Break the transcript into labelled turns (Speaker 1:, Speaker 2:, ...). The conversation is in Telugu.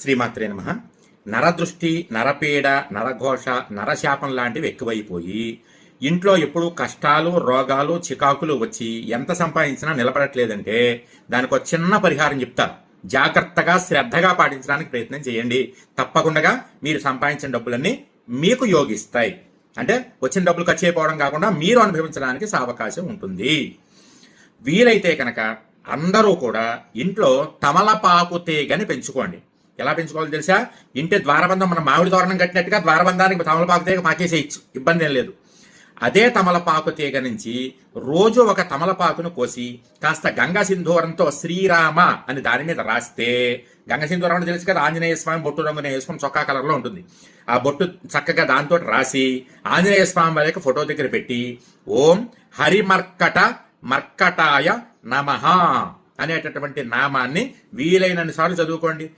Speaker 1: శ్రీమాత్రే నమః. నరదృష్టి, నరపీడ, నరఘోష, నరశాపం లాంటివి ఎక్కువైపోయి ఇంట్లో ఎప్పుడూ కష్టాలు, రోగాలు, చికాకులు వచ్చి ఎంత సంపాదించినా నిలబడట్లేదంటే దానికి ఒక చిన్న పరిహారం చెప్తా. జాగ్రత్తగా శ్రద్ధగా పాటించడానికి ప్రయత్నం చేయండి. తప్పకుండా మీరు సంపాదించిన డబ్బులన్నీ మీకు యోగిస్తాయి. అంటే వచ్చిన డబ్బులు ఖర్చు అయిపోవడం కాకుండా మీరు అనుభవించడానికి అవకాశం ఉంటుంది. వీలైతే కనుక అందరూ కూడా ఇంట్లో తమలపాకు తీగని పెంచుకోండి. ఎలా పెంచుకోవాలో తెలుసా? ఇంటి ద్వారబంధం మనం మామిడి తోరణం కట్టినట్టుగా ద్వారబంధానికి తమలపాకు తీగ పాకేసేయచ్చు, ఇబ్బంది ఏం లేదు. అదే తమలపాకు తీగ నుంచి రోజు ఒక తమలపాకును కోసి కాస్త గంగా సింధూరంతో శ్రీరామ అని దాని మీద రాస్తే, గంగా సింధూరం అంటే తెలుసు కదా, ఆంజనేయ స్వామి బొట్టు రంగున వేసుకుని చొక్కా కలర్లో ఉంటుంది. ఆ బొట్టు చక్కగా దాంతో రాసి ఆంజనేయ స్వామి వారి ఫోటో దగ్గర పెట్టి ఓం హరిమర్కటాయ నమః అనేటటువంటి నామాన్ని వీలైనన్ని సార్లు చదువుకోండి.